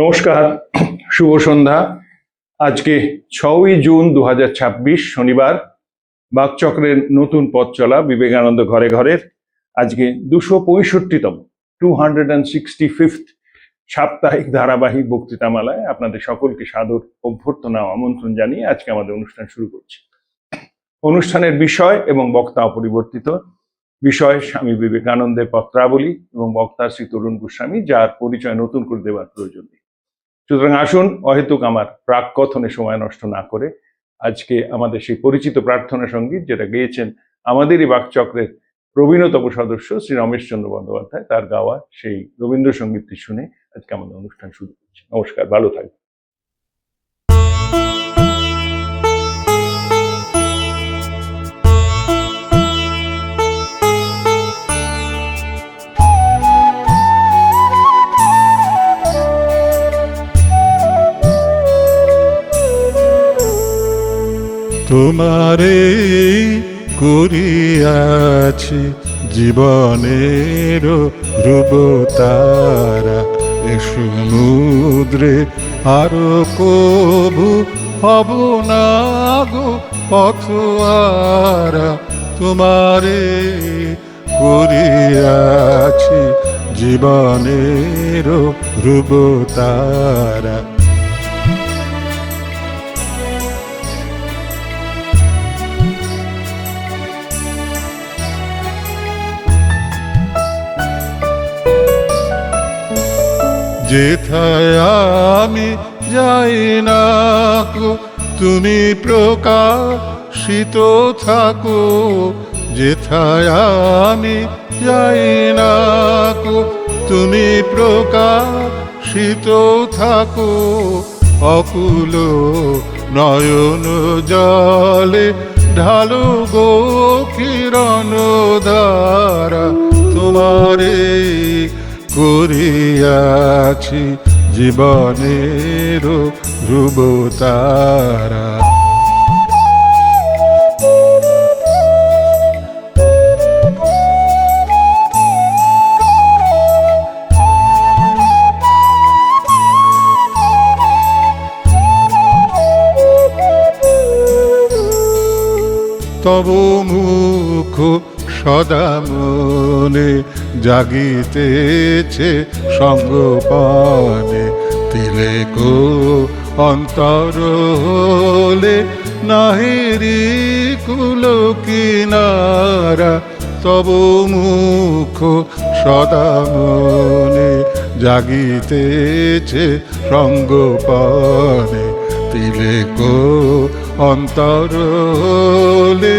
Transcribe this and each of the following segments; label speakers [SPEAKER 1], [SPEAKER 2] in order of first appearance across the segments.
[SPEAKER 1] নমস্কার, শুভ সন্ধ্যা। আজকে 6ই জুন 2026 শনিবার। বাকচক্রের নতুন পথ চলা বিবেকানন্দ ঘরে ঘরের আজকে 265তম 265th সাপ্তাহিক ধারাবাহিক বক্তৃতামালায় আপনাদের সকলকে সাদর অভ্যর্থনা ও আমন্ত্রণ জানিয়ে আজকে আমাদের অনুষ্ঠান শুরু করছি। অনুষ্ঠানের বিষয় এবং বক্তা অপরিবর্তিত। বিষয় স্বামী বিবেকানন্দের পত্রাবলী এবং বক্তা শ্রী তরুণ গোস্বামী, যার পরিচয় নতুন করে দেওয়ার প্রয়োজন নেই। সুতরাং আসুন, অহেতুক আমার প্রাক কথনে সময় নষ্ট না করে আজকে আমাদের সেই পরিচিত প্রার্থনা সঙ্গীত, যেটা গেয়েছেন আমাদেরই বাকচক্রের প্রবীণতম সদস্য শ্রী রমেশচন্দ্র বন্দ্যোপাধ্যায়, তার গাওয়া সেই রবীন্দ্রসঙ্গীতটি শুনে আজকে আমাদের অনুষ্ঠান শুরু করছি। নমস্কার, ভালো থাকবেন।
[SPEAKER 2] তোমারে করিয়াছি জীবনের ধ্রুবতারা, এ সমুদ্রে আরো কবু হব না গো পথোয়ারা। তোমারে করিয়াছি জীবনের ধ্রুবতারা। যেথায় আমি যাই না গো তুমি প্রকাশিত থাকো, যেথায় আমি যাই না গো তুমি প্রকাশিত থাকো। অকুল নয়ন জলে ঢালো গো কিরণ ধারা। তোমারে করিয়াছি জীবনের ধ্রুবতারা। তব মুখ সদা মনে জাগিতেছে সঙ্গপানে, তিলেক অন্তর হলে নাহিরি কুল কিনারা। তব মুখ সদা মনে জাগিতেছে সঙ্গপানে, তিলেক অন্তর হলে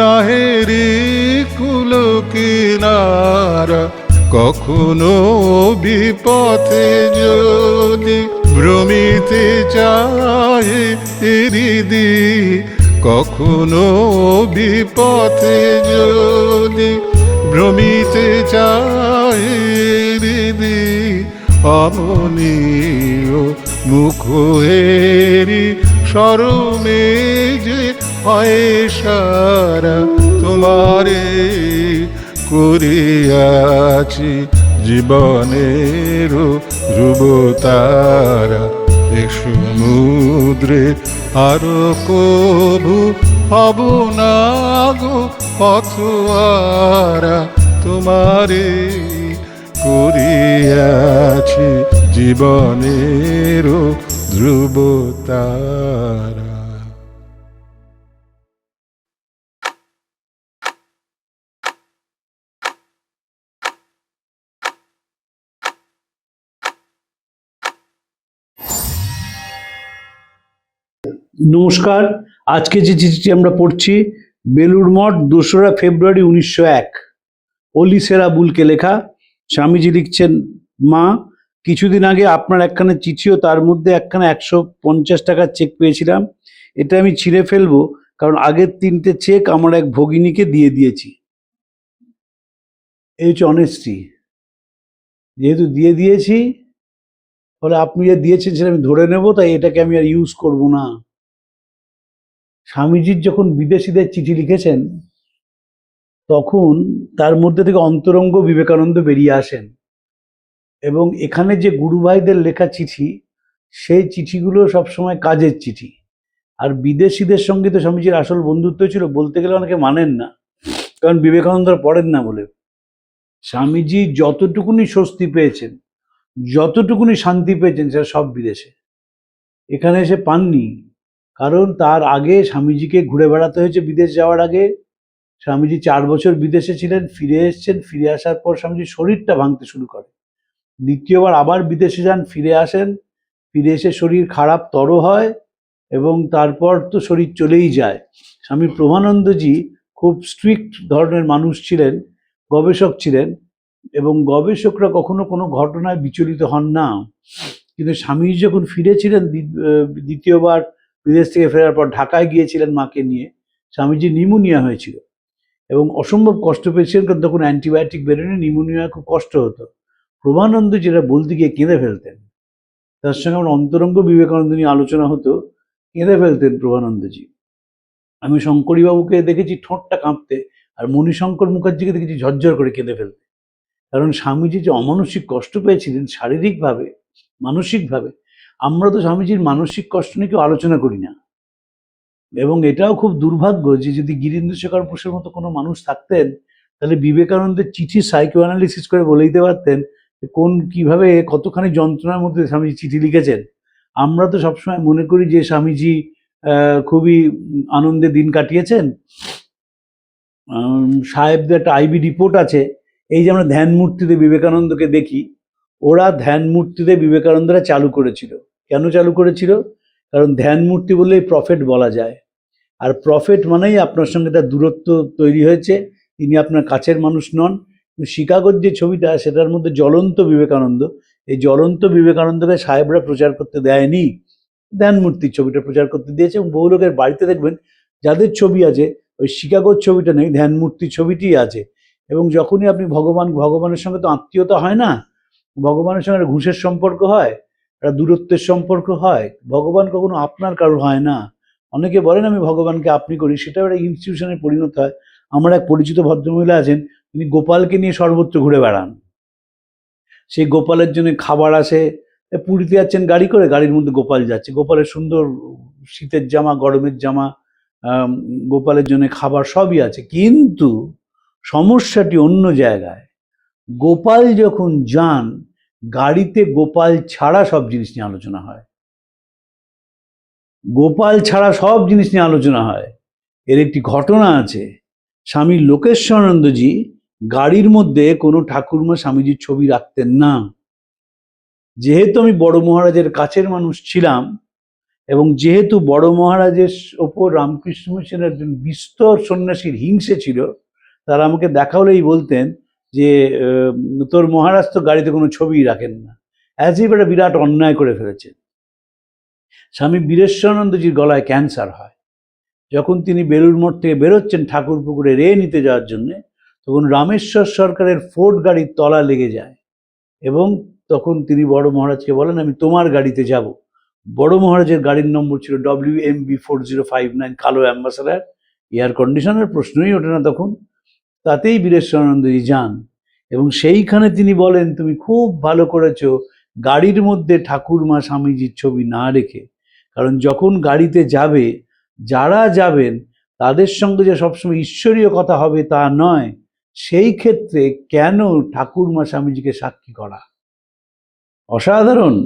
[SPEAKER 2] নাহেরি কুল কিনারা। কখনো বিপথে যদি ভ্রমিতে চায় হৃদি, কখনো বিপথে যদি ভ্রমিতে চায় হৃদি, অমনীয় মুখ হেরি শরমে যে হয় সারা। তোমারে করিয়াছি জীবনের ধ্রুবতারা, এ সমুদ্রে আরো কবু হব না গো পথোয়ারা। তোমারে করিয়াছি জীবনের ধ্রুবতারা।
[SPEAKER 3] নমস্কার। আজকে যে চিঠিটি আমরা পড়ছি বেলুড় মঠ 2রা ফেব্রুয়ারি 1901, অলিসেরা বুলকে লেখা। স্বামীজি লিখছেন, মা, কিছুদিন আগে আপনার একখানা চিঠি ও তার মধ্যে একখানা 150 টাকার চেক পেয়েছিলাম। এটা আমি ছিঁড়ে ফেলবো, কারণ আগের 3টে চেক আমার এক ভগিনীকে দিয়ে দিয়েছি। এই হচ্ছে অনেস্টি। যেহেতু দিয়ে দিয়েছি, ফলে আপনি যে দিয়েছেন সেটা আমি ধরে নেব, তাই এটাকে আমি আর ইউজ করব না। স্বামীজির যখন বিদেশিদের চিঠি লিখেছেন, তখন তার মধ্যে থেকে অন্তরঙ্গ বিবেকানন্দ বেরিয়ে আসেন। এবং এখানে যে গুরু ভাইদের লেখা চিঠি, সেই চিঠিগুলো সবসময় কাজের চিঠি। আর বিদেশিদের সঙ্গে তো স্বামীজির আসল বন্ধুত্ব ছিল, বলতে গেলে অনেকে মানেন না, কারণ বিবেকানন্দরা পড়েন না বলে। স্বামীজি যতটুকুনি স্বস্তি পেয়েছেন, যতটুকুনি শান্তি পেয়েছেন, সেটা সব বিদেশে। এখানে এসে পাননি, কারণ তার আগে স্বামীজিকে ঘুরে বেড়াতে হয়েছে। বিদেশ যাওয়ার আগে স্বামীজি 4 বছর বিদেশে ছিলেন, ফিরে এসেছেন। ফিরে আসার পর স্বামীজির শরীরটা ভাঙতে শুরু করে। দ্বিতীয়বার আবার বিদেশে যান, ফিরে আসেন, ফিরে এসে শরীর খারাপ তর হয়, এবং তারপর তো শরীর চলেই যায়। স্বামী প্রভানন্দজি খুব স্ট্রিক্ট ধরনের মানুষ ছিলেন, গবেষক ছিলেন, এবং গবেষকরা কখনো কোনো ঘটনায় বিচলিত হন না। কিন্তু স্বামীজি যখন ফিরেছিলেন দ্বিতীয়বার বিদেশ থেকে ফেরার পর, ঢাকায় গিয়েছিলেন মাকে নিয়ে, স্বামীজি নিউমোনিয়া হয়েছিল এবং অসম্ভব কষ্ট পেয়েছিলেন, কারণ তখন অ্যান্টিবায়োটিক বেরোয়নি, নিউমোনিয়া খুব কষ্ট হতো। প্রভানন্দ যেটা বলতে গিয়ে কেঁদে ফেলতেন। তার সঙ্গে আমার অন্তরঙ্গ বিবেকানন্দ নিয়ে আলোচনা হতো, কেঁদে ফেলতেন প্রভানন্দজি। আমি শঙ্করীবাবুকে দেখেছি ঠোঁটটা কাঁপতে, আর মণিশঙ্কর মুখার্জিকে দেখেছি ঝরঝর করে কেঁদে ফেলতে। কারণ স্বামীজি যে অমানসিক কষ্ট পেয়েছিলেন শারীরিকভাবে, মানসিকভাবে। আমরা তো স্বামীজির মানসিক কষ্ট নিয়ে কেউ আলোচনা করি না। এবং এটাও খুব দুর্ভাগ্য যে যদি গিরীন্দ্রশেখর বোসের মতো কোনো মানুষ থাকতেন, তাহলে বিবেকানন্দের চিঠি সাইকো অ্যানালিসিস করে বলে দিতে পারতেন কোন কিভাবে কতখানি যন্ত্রণার মধ্যে স্বামীজি চিঠি লিখেছেন। আমরা তো সবসময় মনে করি যে স্বামীজি খুবই আনন্দে দিন কাটিয়েছেন। সাহেবদের একটা আইবি রিপোর্ট আছে, এই যে আমরা ধ্যান মূর্তিতে বিবেকানন্দকে দেখি, ওরা ধ্যান মূর্তিতে বিবেকানন্দরা চালু করেছিল। কেন চালু করেছিল? কারণ ধ্যান মূর্তি বললেই প্রফেট বলা যায়, আর প্রফেট মানেই আপনার সঙ্গে তার দূরত্ব তৈরি হয়েছে, তিনি আপনার কাছের মানুষ নন। শিকাগোর যে ছবিটা, সেটার মধ্যে জ্বলন্ত বিবেকানন্দ, এই জ্বলন্ত বিবেকানন্দকে সাহেবরা প্রচার করতে দেয়নি, ধ্যান মূর্তির ছবিটা প্রচার করতে দিয়েছে। এবং বহু লোকের বাড়িতে দেখবেন যাদের ছবি আছে, ওই শিকাগোর ছবিটা নেই, ধ্যান মূর্তির ছবিটিই আছে। এবং যখনই আপনি ভগবানের সঙ্গে তো আত্মীয়তা হয় না, ভগবানের সঙ্গে একটা ঘুষের সম্পর্ক হয়, একটা দূরত্বের সম্পর্ক হয়। ভগবান কখনো আপনার কারো হয় না। অনেকে বলেন আমি ভগবানকে আপনি করি, সেটাও একটা ইনস্টিটিউশনে পরিণত হয়। আমার এক পরিচিত ভদ্রমহিলা আছেন, তিনি গোপালকে নিয়ে সর্বত্র ঘুরে বেড়ান। সেই গোপালের জন্য খাবার আসে, পুরীতে যাচ্ছেন গাড়ি করে, গাড়ির মধ্যে গোপাল যাচ্ছে, গোপালের সুন্দর শীতের জামা, গরমের জামা, গোপালের জন্য খাবার সবই আছে। কিন্তু সমস্যাটি অন্য জায়গায়। গোপাল যখন যান, গাড়িতে গোপাল ছাড়া সব জিনিস নিয়ে আলোচনা হয়, গোপাল ছাড়া সব জিনিস নিয়ে আলোচনা হয়। এর একটি ঘটনা আছে। স্বামী লোকেশ্বরানন্দজি গাড়ির মধ্যে কোনো ঠাকুরমা স্বামীজির ছবি রাখতেন না। যেহেতু আমি বড় মহারাজের কাছের মানুষ ছিলাম, এবং যেহেতু বড় মহারাজের ওপর রামকৃষ্ণ মিশনের একজন বিস্তর সন্ন্যাসীর হিংসে ছিল, তারা আমাকে দেখা হলেই বলতেন যে তোর মহারাজ তো গাড়িতে কোনো ছবিই রাখেন না, অ্যাজ ইফ একটা বিরাট অন্যায় করে ফেলেছেন। স্বামী বীরেশ্বরানন্দজির গলায় ক্যান্সার হয়। যখন তিনি বেলুড় মঠ থেকে বেরোচ্ছেন ঠাকুরপুকুরে রে নিতে যাওয়ার জন্যে, তখন রামেশ্বর সরকারের ফোর্ড গাড়ির তলা লেগে যায়, এবং তখন তিনি বড় মহারাজকে বলেন আমি তোমার গাড়িতে যাব। বড় মহারাজের গাড়ির নম্বর ছিল WMB4059, কালো অ্যাম্বাসাডার, এয়ার কন্ডিশনের প্রশ্নই ওঠে না তখন। তাতেই বীরেশ্বরানন্দজি যান, এবং সেইখানে তিনি বলেন তুমি খুব ভালো করেছো গাড়ির মধ্যে ঠাকুরমা স্বামীজির ছবি না রেখে, কারণ যখন গাড়িতে যাবে, যারা যাবেন তাদের সঙ্গে যে সবসময় ঈশ্বরীয় কথা হবে তা নয়, সেই ক্ষেত্রে কেন ঠাকুরমা স্বামীজিকে সাক্ষী করা? অসাধারণ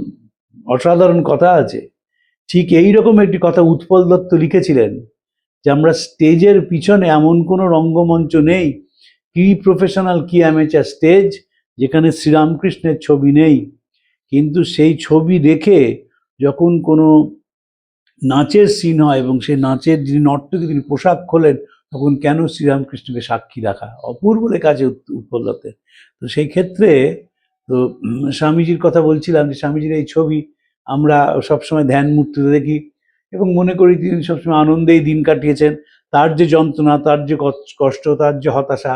[SPEAKER 3] অসাধারণ কথা আছে। ঠিক এইরকম একটি কথা উৎপল দত্ত লিখেছিলেন, যে আমরা স্টেজের পিছনে এমন কোনো রঙ্গমঞ্চ নেই, কি প্রফেশনাল কি অ্যামেচার স্টেজ, যেখানে শ্রীরামকৃষ্ণের ছবি নেই। কিন্তু সেই ছবি রেখে যখন কোনো নাচের সিন হয়, এবং সেই নাচের যিনি নর্তকী তিনি পোশাক খোলেন, তখন কেন শ্রীরামকৃষ্ণকে সাক্ষী রাখা? অপূর্ব লেখা আছে উৎপল দত্তের। তো সেই ক্ষেত্রে তো স্বামীজির কথা বলছিলাম, যে স্বামীজির এই ছবি আমরা সবসময় ধ্যান মূর্তিতে দেখি, এবং মনে করি তিনি সবসময় আনন্দেই দিন কাটিয়েছেন। তার যে যন্ত্রণা, তার যে কষ্ট, তার যে হতাশা,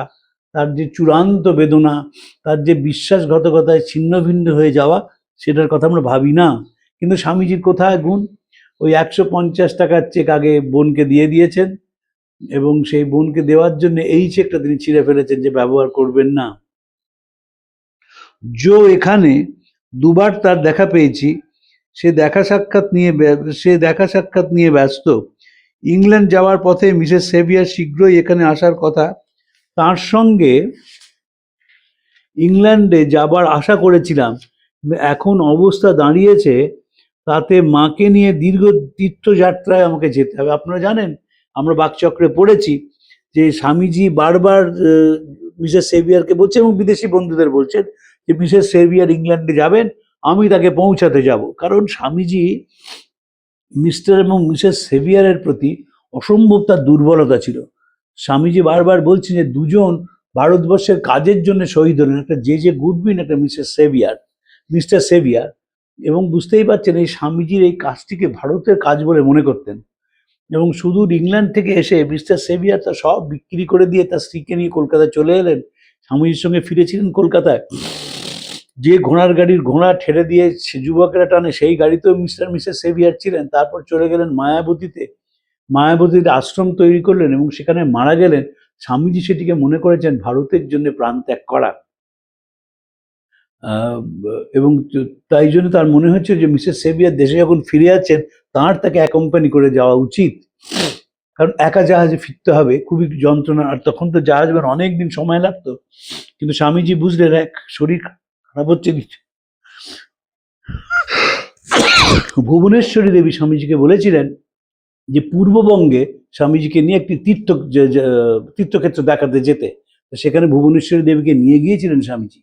[SPEAKER 3] তার যে চূড়ান্ত বেদনা, তার যে বিশ্বাসঘাতকতায় ছিন্ন ভিন্ন হয়ে যাওয়া, সেটার কথা আমরা ভাবি না। কিন্তু স্বামীজির কোথায় গুণ? ওই 150 টাকার চেক আগে বোনকে দিয়ে দিয়েছেন, এবং সেই বোনকে দেওয়ার জন্য এই চেকটা তিনি ছিঁড়ে ফেলেছেন যে ব্যবহার করবেন না। জো এখানে দুবার তার দেখা পেয়েছি। সে দেখা সাক্ষাৎ নিয়ে ব্যস্ত। ইংল্যান্ড যাওয়ার পথে মিসেস সেভিয়ার শীঘ্রই এখানে আসার কথা। তার সঙ্গে ইংল্যান্ডে যাবার আশা করেছিলাম, কিন্তু এখন অবস্থা দাঁড়িয়েছে তাতে মাকে নিয়ে দীর্ঘ তীর্থযাত্রায় আমাকে যেতে হবে। আপনারা জানেন, আমরা বাকচক্রে পড়েছি যে স্বামীজি বারবার মিসেস সেভিয়ারকে বলছে এবং বিদেশি বন্ধুদের বলছেন যে মিসেস সেভিয়ার ইংল্যান্ডে যাবেন, আমি তাকে পৌঁছাতে যাব। কারণ স্বামীজি মিস্টার এবং মিসেস সেভিয়ারের প্রতি অসম্ভব তার দুর্বলতা ছিল। স্বামীজি বারবার বলছেন যে দুজন ভারতবর্ষের কাজের জন্য শহীদ হলেন, একটা জে গুডউইন, একটা মিস্টার সেভিয়ার। এবং বুঝতেই পারছেন এই স্বামীজির এই কাজটিকে ভারতের কাজ বলে মনে করতেন। এবং সুদূর ইংল্যান্ড থেকে এসে মিস্টার সেভিয়ার তার সব বিক্রি করে দিয়ে তার স্ত্রীকে নিয়ে কলকাতায় চলে এলেন। স্বামীজির সঙ্গে ফিরেছিলেন কলকাতায়। যে ঘোড়ার গাড়ির ঘোড়া ঠেলে দিয়ে সে যুবকেরা টানে, সেই গাড়িতেও মিস্টার মিসেস সেভিয়ার ছিলেন। তারপর চলে গেলেন মায়াবতীতে আশ্রম তৈরি করলেন এবং সেখানে মারা গেলেন। স্বামীজি সেটিকে মনে করেছেন ভারতের জন্য প্রাণ ত্যাগ করা। এবং তাই জন্য তার মনে হচ্ছে যে মিসেস সেভিয়ার দেশে যখন ফিরে আছেন তাকে অ্যাকম্পানি করে যাওয়া উচিত। কারণ একা জাহাজে ফিরতে হবে, খুবই যন্ত্রণা, আর তখন তো জাহাজ অনেক দিন সময় লাগতো। কিন্তু স্বামীজি বুঝলেন এক শরীর খারাপ হচ্ছে। ভুবনেশ্বরী দেবী স্বামীজিকে বলেছিলেন যে পূর্ববঙ্গে স্বামীজিকে নিয়ে একটি তীর্থক্ষেত্র দেখাতে যেতে। সেখানে ভুবনেশ্বরী দেবীকে নিয়ে গিয়েছিলেন স্বামীজি।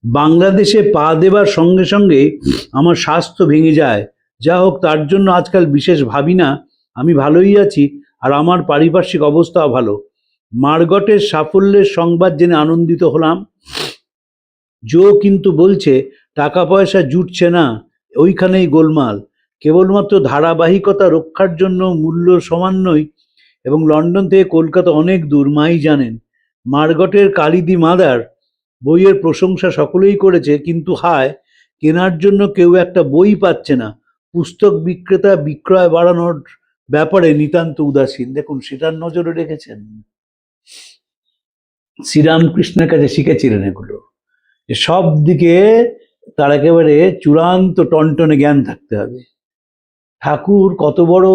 [SPEAKER 3] বাংলাদেশে পা দেবার সঙ্গে সঙ্গে আমার স্বাস্থ্য ভেঙে যায়। যা হোক, তার জন্য আজকাল বিশেষ ভাবি না। আমি ভালোই আছি, আর আমার পারিপার্শ্বিক অবস্থাও ভালো। মার্গটের সাফল্যের সংবাদ জেনে আনন্দিত হলাম। জো কিন্তু বলছে টাকা পয়সা জুটছে না, ওইখানেই গোলমাল। কেবলমাত্র ধারাবাহিকতা রক্ষার জন্য মূল্য সমান্যই, এবং লন্ডন থেকে কলকাতা অনেক দূর, মাই জানেন। মার্গটের কালিদি মাদার বইয়ের প্রশংসা সকলেই করেছে, কিন্তু হায়, কেনার জন্য কেউ একটা বই পাচ্ছে না। পুস্তক বিক্রেতা বিক্রয় বাড়ানোর ব্যাপারে নিতান্ত উদাসীন। দেখুন, সেটার নজরে রেখেছেন। শ্রীরামকৃষ্ণের কাছে শিখেছিলেন এগুলো, যে সব দিকে তার একেবারে চূড়ান্ত টনটনে জ্ঞান থাকতে হবে। ঠাকুর কত বড়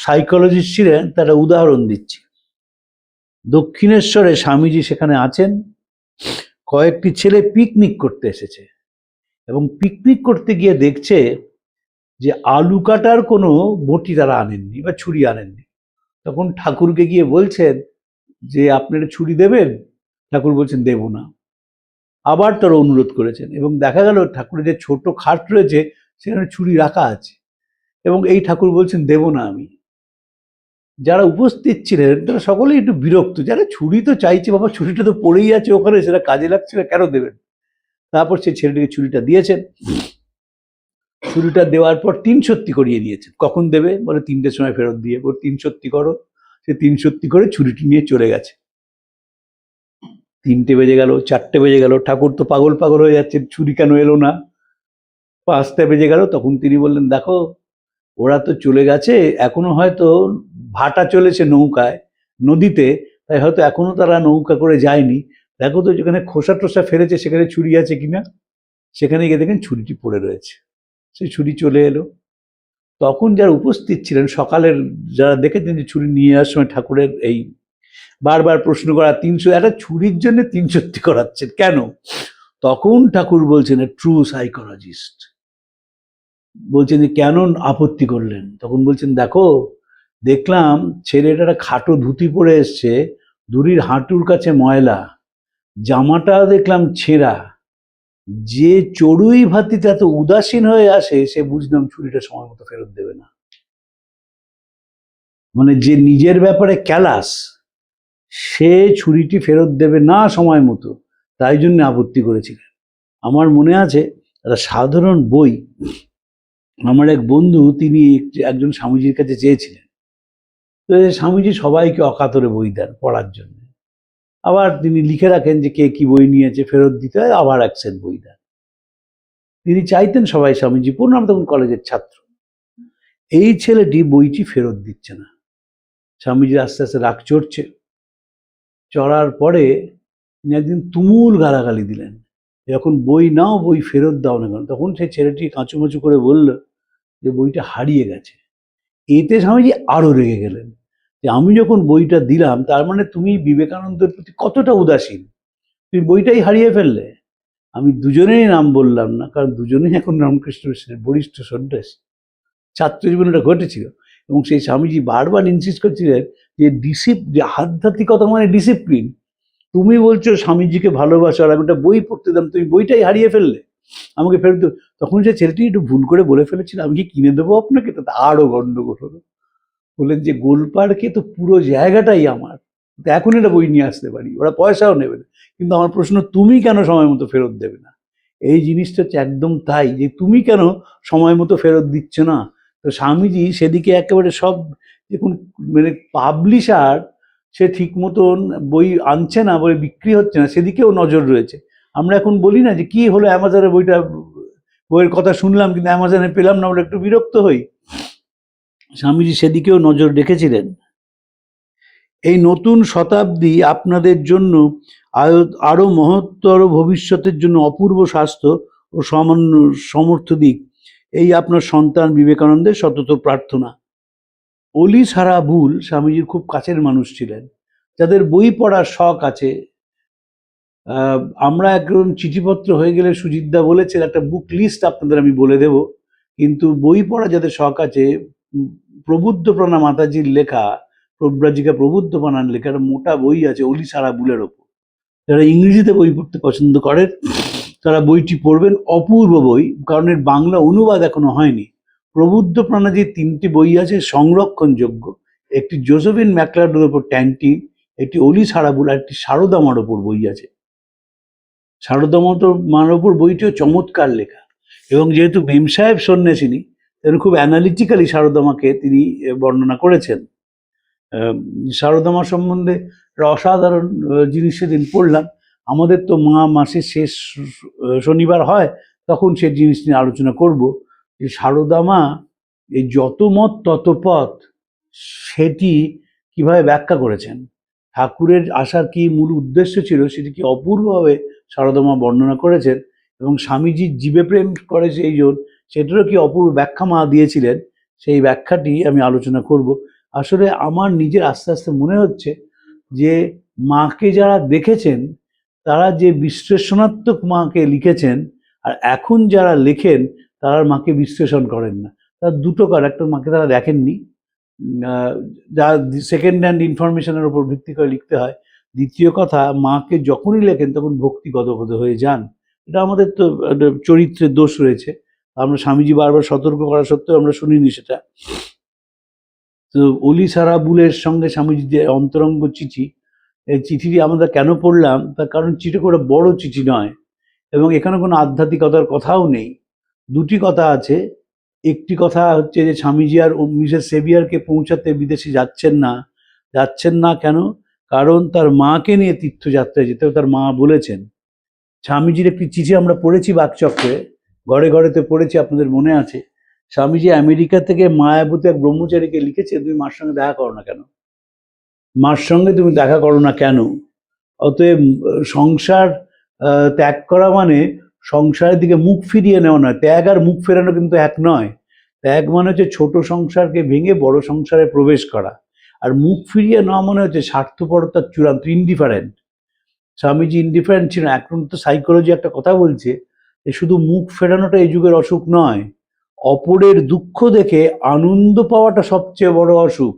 [SPEAKER 3] সাইকোলজিস্ট ছিলেন তার উদাহরণ দিচ্ছি। দক্ষিণেশ্বরে স্বামীজি সেখানে আছেন। কয়েকটি ছেলে পিকনিক করতে এসেছে এবং পিকনিক করতে গিয়ে দেখছে যে আলু কাটার কোনো বটি তারা আনেননি বা ছুরি আনেননি। তখন ঠাকুরকে গিয়ে বলছেন যে আপনারা ছুরি দেবেন? ঠাকুর বলছেন দেব না। আবার তারা অনুরোধ করেছেন এবং দেখা গেল ঠাকুরের যে ছোট খাট রয়েছে সেখানে ছুরি রাখা আছে, এবং এই ঠাকুর বলছেন দেব না আমি। যারা উপস্থিত ছিলেন তারা সকলেই একটু বিরক্ত, যারা ছুরি তো চাইছে, বাবা ছুরিটা তো পড়েই আছে ওখানে, সেটা কাজে লাগছে না, কেন দেবেন? তারপর সেই ছেলেটিকে ছুরিটা দিয়েছেন। ছুরিটা দেওয়ার পর 3 সত্যি করিয়ে নিয়েছেন। কখন দেবে? বলে 3টের সময় ফেরত দিয়ে। ওর 3 সত্যি করো। সে 3 সত্যি করে ছুরিটি নিয়ে চলে গেছে। 3টে বেজে গেল, 4টে বেজে গেল, ঠাকুর তো পাগল হয়ে যাচ্ছেন, ছুরি কেন এলো না? 5টা বেজে গেল। তখন তিনি বললেন, দেখো ওরা তো চলে গেছে, এখনো হয়তো ভাটা চলেছে নৌকায় নদীতে, তাই হয়তো এখনো তারা নৌকা করে যায়নি। দেখো তো যেখানে খোসা টোসা ফেলেছে সেখানে ছুরি আছে কিনা। সেখানে গিয়ে দেখেন ছুরিটি পড়ে রয়েছে। সেই ছুরি চলে এলো। তখন যারা উপস্থিত ছিলেন সকালের, যারা দেখেছেন যে ছুরি নিয়ে আসার সময় ঠাকুরের এই বারবার প্রশ্ন করা, 300 একটা ছুরির জন্য 3 সত্যি করাচ্ছেন কেন? তখন ঠাকুর বলছেন, ট্রু সাইকোলজিস্ট বলছেন যে কেন আপত্তি করলেন? তখন বলছেন, দেখো দেখলাম ছেলেটা একটা খাটো ধুতি পরে এসছে, ধুতির হাঁটুর কাছে ময়লা, জামাটা দেখলাম ছেঁড়া। যে চড়ুই ভাতিতে এত উদাসীন হয়ে আসে সে বুঝলাম ছুরিটা সময় মতো ফেরত দেবে না। মানে যে নিজের ব্যাপারে ক্যালাস, সে ছুরিটি ফেরত দেবে না সময় মতো, তাই জন্য আপত্তি করেছিলেন। আমার মনে আছে একটা সাধারণ বই, আমার এক বন্ধু তিনি একজন স্বামীজির কাছে চেয়েছিলেন। তো স্বামীজি সবাইকে অকাতরে বই দেন পড়ার জন্য। আবার তিনি লিখে রাখেন যে কে কি বই নিয়েছে, ফেরত দিতে হয়, আবার এক সেট বই দেন। তিনি চাইতেন সবাই স্বামীজি পড়ুন। আমরা তখন কলেজের ছাত্র। এই ছেলেটি বইটি ফেরত দিচ্ছে না। স্বামীজি আস্তে আস্তে রাগ চড়ছে। চড়ার পরে তিনি একদিন তুমুল গালাগালি দিলেন যখন বই নাও বই ফেরত দাও না কেন, তখন সেই ছেলেটি কাঁচুমাচু করে বলল যে বইটা হারিয়ে গেছে। এতে স্বামীজি আরো রেগে গেলেন যে আমি যখন বইটা দিলাম তার মানে তুমি বিবেকানন্দের প্রতি কতটা উদাসীন, তুমি বইটাই হারিয়ে ফেললে। আমি দুজনেই নাম বললাম না, কারণ দুজনেই এখন রামকৃষ্ণ মিশনের বরিষ্ঠ সন্ন্যাসী, ছাত্র জীবনে এটা ঘটেছিল। এবং সেই স্বামীজি বারবার ইনসিস্ট করছিলেন যে আধ্যাত্মিকতা মানে ডিসিপ্লিন। তুমি বলছো স্বামীজিকে ভালোবাসো, আর আমি একটা বই পড়তে দাম, তুমি বইটাই হারিয়ে ফেললে, আমাকে ফেরত দেবো। তখন সে ছেলেটি একটু ভুল করে বলে ফেলেছিল আমি কি কিনে দেবো আপনাকে, তাতে আরো গন্ডগোল হলো। বললেন যে গোলপাড়কে তো পুরো জায়গাটাই আমার, তো এখন এটা বই নিয়ে আসতে পারি, ওরা পয়সাও নেবে না, কিন্তু আমার প্রশ্ন তুমি কেন সময় মতো ফেরত দেবে না। এই জিনিসটা হচ্ছে একদম তাই, যে তুমি কেন সময় মতো ফেরত দিচ্ছ না। তো স্বামীজি সেদিকে একেবারে সব, দেখুন মানে পাবলিশার সে ঠিক মতন বই আনছে না, বই বিক্রি হচ্ছে না, সেদিকেও নজর রয়েছে। আমরা এখন বলি না যে কি হলো অ্যামাজনে বইটা, বইয়ের কথা শুনলাম কিন্তু অ্যামাজনে পেলাম না, আমরা একটু বিরক্ত হই। স্বামীজি সেদিকেও নজর রেখেছিলেন। এই নতুন শতাব্দী আপনাদের জন্য আরো মহত্তর ভবিষ্যতের জন্য অপূর্ব স্বাস্থ্য ও সামান্য সমর্থ দিক, এই আপনার সন্তান বিবেকানন্দের সতত প্রার্থনা। অলি সারা বুল স্বামীজির খুব কাছের মানুষ ছিলেন, যাদের বই পড়ার শখ আছে। আমরা একদম চিঠিপত্র হয়ে গেলে সুজিতদা বলেছেন একটা বুক লিস্ট আপনাদের আমি বলে দেব, কিন্তু বই পড়া যাদের শখ আছে, প্রবুদ্ধপ্রাণা মাতাজির লেখা, প্রব্রাজিকা প্রবুদ্ধপ্রাণার লেখা একটা মোটা বই আছে অলি সারা বুলের ওপর। যারা ইংরেজিতে বই পড়তে পছন্দ করেন তারা বইটি পড়বেন, অপূর্ব বই, কারণ এর বাংলা অনুবাদ এখনো হয়নি। প্রবুদ্ধপ্রাণাজির 3টি বই আছে সংরক্ষণযোগ্য, একটি জোসেফিন ম্যাকলার্ডের ওপর ট্যান্টি, একটি অলি সারা বুল, আর একটি সারদা মার ওপর বই আছে। সারদা মার ওপর বইটিও চমৎকার লেখা, এবং যেহেতু ভীম সাহেব সন্ন্যাসিনী তেমন খুব অ্যানালিটিক্যালি সারদামাকে তিনি বর্ণনা করেছেন। সারদামা সম্বন্ধে একটা অসাধারণ জিনিস সেদিন পড়লাম। আমাদের তো মাসের শেষ শনিবার হয়, তখন সে জিনিস নিয়ে আলোচনা করব যে সারদামা এই যত মত তত পথ সেটি কিভাবে ব্যাখ্যা করেছেন, ঠাকুরের আসার কি মূল উদ্দেশ্য ছিল সেটি কি অপূর্বভাবে সারদামা বর্ণনা করেছেন, এবং স্বামীজির জীবে প্রেম করে সেই জন সেটারও কি অপূর্ব ব্যাখ্যা মা দিয়েছিলেন, সেই ব্যাখ্যাটি আমি আলোচনা করব। আসলে আমার নিজের আস্তে আস্তে মনে হচ্ছে যে মাকে যারা দেখেছেন তারা যে বিশ্লেষণাত্মক মাকে লিখেছেন, আর এখন যারা লেখেন তারা মাকে বিশ্লেষণ করেন না। তার দুটো কার, একটা মাকে তারা দেখেননি, যা সেকেন্ড হ্যান্ড ইনফরমেশনের উপর ভিত্তি করে লিখতে হয়। দ্বিতীয় কথা, মাকে যখনই লেখেন তখন ভক্তিগতগত হয়ে যান। এটা আমাদের তো চরিত্রের দোষ রয়েছে, আমরা স্বামীজি বারবার সতর্ক করা সত্ত্বেও আমরা শুনিনি সেটা। তো অলি সারা বুলের সঙ্গে স্বামীজির যে অন্তরঙ্গ চিঠি, এই চিঠিটি আমরা কেন পড়লাম তার কারণ চিঠি করে বড় চিঠি নয়, এবং এখানে কোনো আধ্যাত্মিকতার কথাও নেই। দুটি কথা আছে। একটি কথা হচ্ছে যে স্বামীজি আর মিসেস সেভিয়ারকে পৌঁছাতে বিদেশে যাচ্ছেন না কেন, কারণ তার মাকে নিয়ে তীর্থযাত্রায় যেতে তার মা বলেছেন। স্বামীজির একটি চিঠি আমরা পড়েছি বাকচক্রে, ঘরে ঘরেতে পড়েছি, আপনাদের মনে আছে। স্বামীজি আমেরিকা থেকে মায়াবতী এক ব্রহ্মচারীকে লিখেছে, তুমি মার সঙ্গে দেখা করো না কেন, মার সঙ্গে তুমি দেখা করো না কেন। অতএব সংসার ত্যাগ করা মানে সংসারের দিকে মুখ ফিরিয়ে নেওয়া নয়। ত্যাগ আর মুখ ফেরানো কিন্তু এক নয়। ত্যাগ মানে হচ্ছে ছোট সংসারকে ভেঙে বড় সংসারে প্রবেশ করা, আর মুখ ফিরিয়ে নেওয়া মনে হচ্ছে স্বার্থপরতার চূড়ান্ত, ইনডিফারেন্ট। স্বামীজি ইনডিফারেন্ট ছিল। এখন তো সাইকোলজি একটা কথা বলছে যে শুধু মুখ ফেরানোটা এই যুগের অসুখ নয়, অপরের দুঃখ দেখে আনন্দ পাওয়াটা সবচেয়ে বড় অসুখ।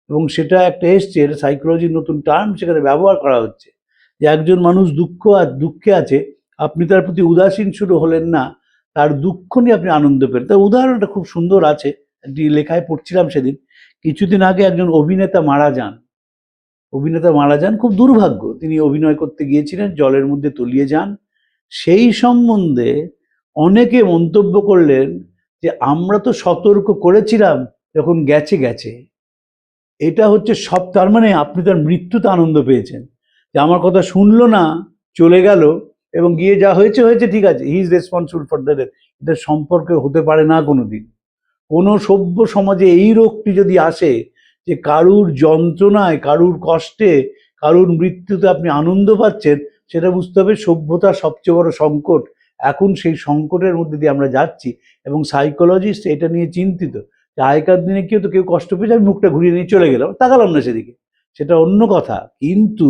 [SPEAKER 3] এবং সেটা একটা এসছে, সাইকোলজির নতুন টার্ম সেখানে ব্যবহার করা হচ্ছে, যে একজন মানুষ দুঃখে আছে, আপনি তার প্রতি উদাসীন শুরু হলেন না, তার দুঃখ নিয়ে আপনি আনন্দ পেলেন। তার উদাহরণটা খুব সুন্দর আছে, একটি লেখায় পড়ছিলাম সেদিন। কিছুদিন আগে একজন অভিনেতা মারা যান, খুব দুর্ভাগ্য। তিনি অভিনয় করতে গিয়েছিলেন, জলের মধ্যে তলিয়ে যান। সেই সম্বন্ধে অনেকে মন্তব্য করলেন যে আমরা তো সতর্ক করেছিলাম, যখন গেছে। এটা হচ্ছে সব, তার মানে আপনি তার মৃত্যুতে আনন্দ পেয়েছেন, যে আমার কথা শুনলো না, চলে গেল, এবং গিয়ে যা হয়েছে ঠিক আছে, he is responsible for that. এটা সম্পর্কে হতে পারে না কোনোদিন। কোনো সভ্য সমাজে এই রোগটি যদি আসে যে কারুর যন্ত্রণায়, কারুর কষ্টে, কারুর মৃত্যুতে আপনি আনন্দ পাচ্ছেন, সেটা বুঝতে হবে সভ্যতার সবচেয়ে বড় সংকট এখন সেই সংকটের মধ্যে দিয়ে আমরা যাচ্ছি, এবং সাইকোলজিস্ট এটা নিয়ে চিন্তিত যে আগেকার দিনে কেউ কষ্ট পেয়েছে, আমি মুখটা ঘুরিয়ে নিয়ে চলে গেলাম, তাকালাম না সেদিকে, সেটা অন্য কথা। কিন্তু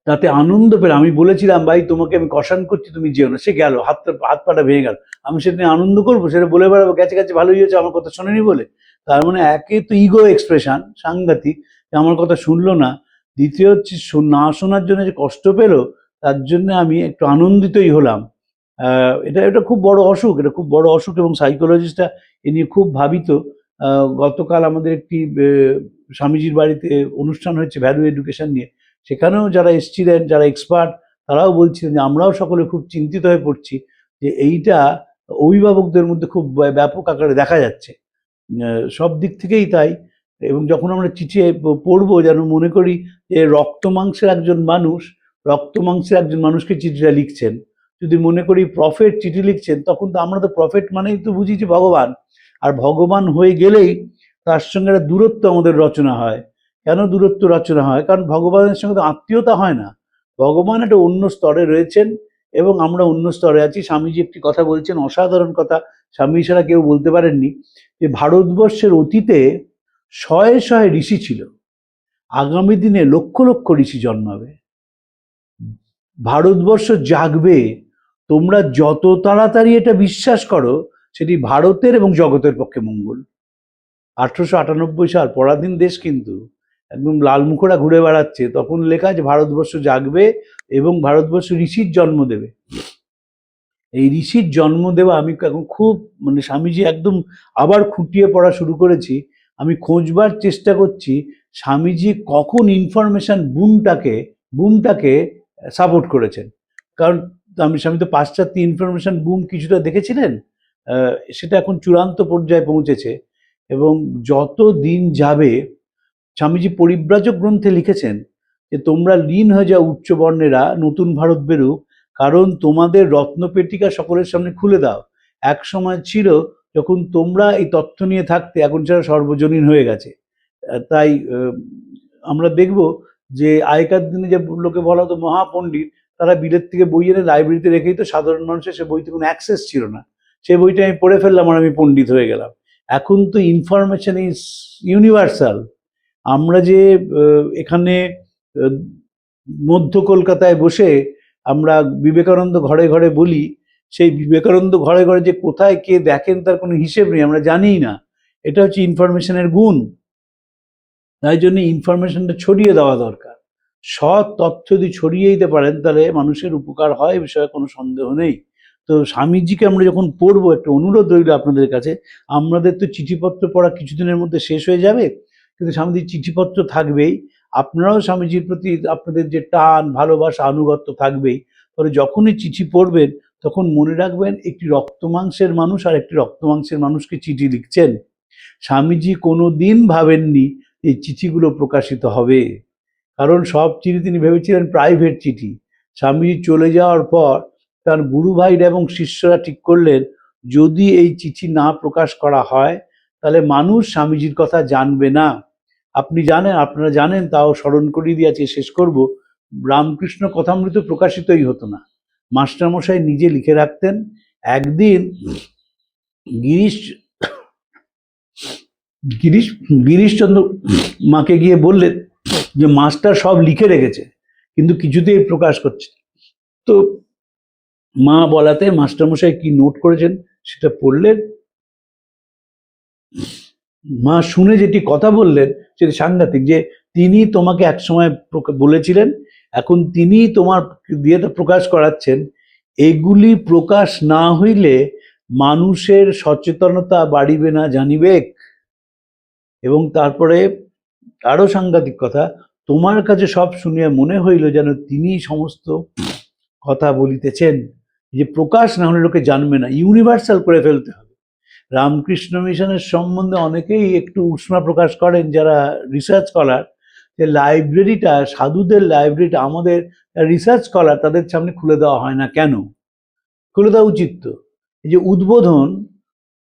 [SPEAKER 3] তাতে আনন্দ পেলাম। আমি বলেছিলাম ভাই তোমাকে আমি কষান করছি, তুমি যেও না, সে গেল, হাত পাটা ভেঙে গেল, আমি সেটা নিয়ে আনন্দ করবো, সেটা বলে বেড়াবো গেছে গেছে ভালোই হয়েছে, আমার কথা শোনেনি বলে? তার মানে একে তো ইগো এক্সপ্রেশন সাংঘাতিক, যে আমার কথা শুনলো না, দ্বিতীয় হচ্ছে না শোনার জন্য যে কষ্ট পেলো তার জন্য আমি একটু আনন্দিতই হলাম। এটা খুব বড় অসুখ, এটা খুব বড় অসুখ, এবং সাইকোলজিস্টরা এ নিয়ে খুব ভাবিত। গতকাল আমাদের একটি স্বামীজির বাড়িতে অনুষ্ঠান হয়েছে ভ্যালু এডুকেশন নিয়ে, সেখানেও যারা এসছিলেন, যারা এক্সপার্ট, তারাও বলছিলেন যে আমরাও সকলে খুব চিন্তিত হয়ে পড়ছি যে এইটা অভিভাবকদের মধ্যে খুব ব্যাপক আকারে দেখা যাচ্ছে, সব দিক থেকেই তাই। এবং যখন আমরা চিঠি পড়বো যেন মনে করি যে রক্ত মাংসের একজন মানুষকে চিঠিটা লিখছেন। যদি মনে করি প্রফেট চিঠি লিখছেন, তখন তো আমরা তো প্রফেট মানেই তো বুঝি যে ভগবান, আর ভগবান হয়ে গেলেই তার সঙ্গে একটা দূরত্ব আমাদের রচনা হয়। কেন দূরত্ব রচনা হয়? কারণ ভগবানের সঙ্গে তো আত্মীয়তা হয় না, ভগবান একটা অন্য স্তরে রয়েছেন এবং আমরা অন্য স্তরে আছি। স্বামীজি একটি কথা বলছেন, অসাধারণ কথা, স্বামী ছাড়া কেউ বলতে পারেননি, যে ভারতবর্ষের অতীতে শয়ে শয়ে ঋষি ছিল, আগামী দিনে লক্ষ লক্ষ ঋষি জন্মাবে, ভারতবর্ষ জাগবে। তোমরা যত তাড়াতাড়ি এটা বিশ্বাস করো, সেটি ভারতের এবং জগতের পক্ষে মঙ্গল। 1898 সাল, পরাধীন দেশ, কিন্তু একদম লাল মুখোরা ঘুরে বেড়াচ্ছে, তখন লেখা যে ভারতবর্ষ জাগবে এবং ভারতবর্ষ ঋষির জন্ম দেবে। এই ঋষির জন্ম দেওয়া আমি এখন খুব স্বামীজি একদম আবার খুঁটিয়ে পড়া শুরু করেছি। আমি খোঁজবার চেষ্টা করছি স্বামীজি কখন ইনফরমেশন বুমটাকে সাপোর্ট করেছেন। কারণ স্বামী তো পাশ্চাত্য ইনফরমেশন বুম কিছুটা দেখেছিলেন, সেটা এখন চূড়ান্ত পর্যায়ে পৌঁছেছে। এবং যত দিন যাবে, স্বামীজি পরিব্রাজক গ্রন্থে লিখেছেন যে তোমরা লীন হয়ে যাও উচ্চবর্ণেরা, নতুন ভারত বেরুক, কারণ তোমাদের রত্নপেটিকা সকলের সামনে খুলে দাও। এক সময় ছিল যখন তোমরা এই তথ্য নিয়ে থাকতে, এখন সেটা সর্বজনীন হয়ে গেছে। তাই আমরা দেখব যে আগেকার দিনে যে লোকে বলা হতো মহাপণ্ডিত, তারা বিলেত থেকে বই এনে লাইব্রেরিতে রেখেই তো, সাধারণ মানুষের সে বইতে কোনো অ্যাক্সেস ছিল না, সেই বইটা আমি পড়ে ফেললাম আর আমি পণ্ডিত হয়ে গেলাম। এখন তো ইনফরমেশন ইজ ইউনিভার্সাল। আমরা যে এখানে মধ্য কলকাতায় বসে আমরা বিবেকানন্দ ঘরে ঘরে বলি, সেই বিবেকানন্দ ঘরে ঘরে যে কোথায় কে দেখেন তার কোনো হিসেব নেই, আমরা জানিই না। এটা হচ্ছে ইনফরমেশনের গুণ। তাই জন্য ইনফরমেশনটা ছড়িয়ে দেওয়া দরকার। সৎ তথ্য যদি ছড়িয়ে দিতে পারেন তাহলে মানুষের উপকার হয়, এ বিষয়ে কোনো সন্দেহ নেই। তো স্বামীজিকে আমরা যখন পড়বো, একটা অনুরোধ রইল আপনাদের কাছে, আমাদের তো চিঠিপত্র পড়া কিছুদিনের মধ্যে শেষ হয়ে যাবে, কিন্তু স্বামীজির চিঠিপত্র থাকবেই। আপনারাও স্বামীজির প্রতি আপনাদের যে টান, ভালোবাসা, আনুগত্য থাকবেই। তবে যখনই চিঠি পড়বেন তখন মনে রাখবেন একটি রক্তমাংসের মানুষ আর একটি রক্তমাংসের মানুষকে চিঠি লিখছেন। স্বামীজি কোনো দিন ভাবেননি এই চিঠিগুলো প্রকাশিত হবে, কারণ সব চিঠি তিনি ভেবেছিলেন প্রাইভেট চিঠি। স্বামীজি চলে যাওয়ার পর তার গুরু ভাইরা এবং শিষ্যরা ঠিক করলেন, যদি এই চিঠি না প্রকাশ করা হয় তাহলে মানুষ স্বামীজির কথা জানবে না। আপনারা জানেন, তাও স্মরণ করিয়ে দিয়ে আজকে শেষ করব, রামকৃষ্ণ কথামৃত প্রকাশিতই হতো না, মাস্টারমশাই নিজে লিখে রাখতেন। একদিন গিরিশচন্দ্র মাকে গিয়ে বললেন যে মাস্টার সব লিখে রেখেছে কিন্তু কিছুতেই প্রকাশ করছে। তো মা বলাতে মাস্টারমশাই কি নোট করেছেন সেটা পড়লেন। মা শুনে যেটি কথা বললেন সেটি সাংঘাতিক, যে তিনি তোমাকে একসময় বলেছিলেন, এখন তিনি তোমার দিয়ে প্রকাশ করাচ্ছেন। এগুলি প্রকাশ না হইলে মানুষের সচেতনতা বাড়িবে না জানিবেক। এবং তারপরে আরো সাংঘাতিক কথা, তোমার কাছে সব শুনিয়া মনে হইল যেন তিনি সমস্ত কথা বলিতেছেন। যে প্রকাশ না হলে লোকে জানবে না, ইউনিভার্সাল করে ফেলতে হবে। রামকৃষ্ণ মিশনের সম্বন্ধে অনেকেই একটু উষ্মা প্রকাশ করেন যারা রিসার্চ স্কলার, যে লাইব্রেরিটা, সাধুদের লাইব্রেরিটা আমাদের রিসার্চ স্কলার তাদের সামনে খুলে দেওয়া হয় না কেন? খুলে দেওয়া উচিত তো। এই যে উদ্বোধন,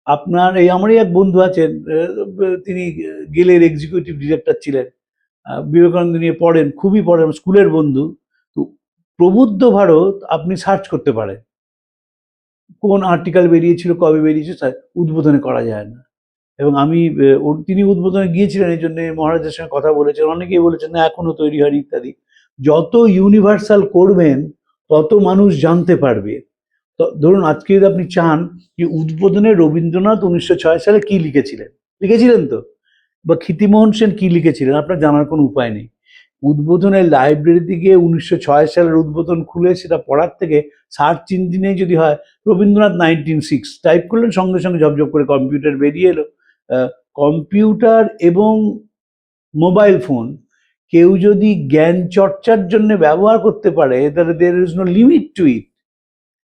[SPEAKER 3] আপনার এই আমারই এক বন্ধু আছেন, তিনি গেলের এক্সিকিউটিভ ডিরেক্টর ছিলেন, বিবেকানন্দ নিয়ে পড়েন, খুবই পড়েন, স্কুলের বন্ধু। তো প্রবুদ্ধ ভারত আপনি সার্চ করতে পারেন, কোন আর্টিকেল বেরিয়েছিল, কবে বেরিয়েছে, উদ্বোধনে করা যায় না। এবং আমি তিনি উদ্বোধনে গিয়েছিলেন, এই জন্য মহারাজের সঙ্গে কথা বলেছেন, অনেকেই বলেছেন না এখনো তৈরি হয়নি ইত্যাদি। যত ইউনিভার্সাল করবেন তত মানুষ জানতে পারবে। তো ধরুন আজকে যদি আপনি চান যে উদ্বোধনে রবীন্দ্রনাথ 1906 সালে কি লিখেছিলেন তো, বা ক্ষিতিমোহন সেন কি লিখেছিলেন, আপনার জানার কোনো উপায় নেই। উদ্বোধনের লাইব্রেরিতে গিয়ে 1906 সালের উদ্বোধন খুলে সেটা পড়ার থেকে সার্চ ইঞ্জিনে যদি হয় রবীন্দ্রনাথ 1906 টাইপ করলেন, সঙ্গে সঙ্গে ঝপঝপ করে কম্পিউটার বেরিয়ে এলো। কম্পিউটার এবং মোবাইল ফোন কেউ যদি জ্ঞান চর্চার জন্য ব্যবহার করতে পারে তাহলে there is no limit to it.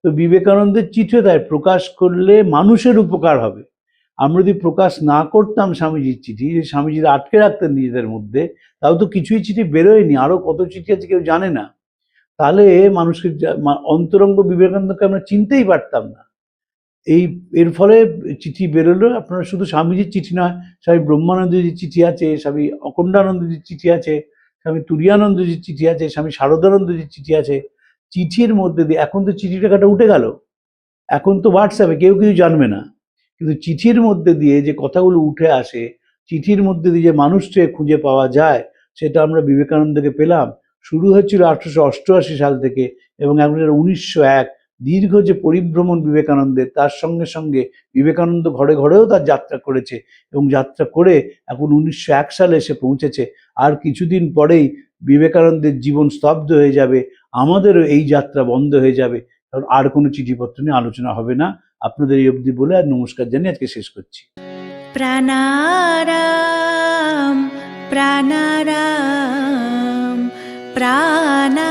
[SPEAKER 3] তো বিবেকানন্দের চিঠিও তাই, প্রকাশ করলে মানুষের উপকার হবে। আমরা যদি প্রকাশ না করতাম স্বামীজির চিঠি, স্বামীজিরা আটকে রাখতেন নিজেদের মধ্যে, তাও তো কিছুই চিঠি বেরোয়নি, আরো কত চিঠি আছে কেউ জানে না, তাহলে মানুষকে অন্তরঙ্গ বিবেকানন্দকে আমরা চিনতেই পারতাম না। এর ফলে চিঠি বেরোলো। আপনারা শুধু স্বামীজির চিঠি নয়, স্বামী ব্রহ্মানন্দজির চিঠি আছে, স্বামী অখণ্ডানন্দজির চিঠি আছে, স্বামী তুরীয়ানন্দজির চিঠি আছে, স্বামী শারদানন্দজির চিঠি আছে। চিঠির মধ্যে দিয়ে, এখন তো চিঠি টাকাটা উঠে গেল, এখন তো হোয়াটসঅ্যাপে কেউ কিছু জানবে না, কিন্তু চিঠির মধ্যে দিয়ে যে কথাগুলো উঠে আসে, চিঠির মধ্যে দিয়ে যে মানুষকে খুঁজে পাওয়া যায়, সেটা আমরা বিবেকানন্দকে পেলাম। শুরু হয়েছিল 1888 সাল থেকে, এবং এখন 1901, দীর্ঘ যে পরিভ্রমণ বিবেকানন্দের, তার সঙ্গে সঙ্গে বিবেকানন্দ ঘরে ঘরেও তার যাত্রা করেছে, এবং যাত্রা করে এখন 1901 সালে এসে পৌঁছেছে। আর কিছুদিন পরেই বিবেকানন্দের জীবন স্তব্ধ হয়ে যাবে, আমাদেরও এই যাত্রা বন্ধ হয়ে যাবে, কারণ আর কোনো চিঠিপত্র নিয়ে আলোচনা হবে না। আপনাদের এই অবধি বলে আর নমস্কার জানিয়ে আজকে শেষ করছি।
[SPEAKER 4] প্রাণারাম প্রাণারাম প্রাণা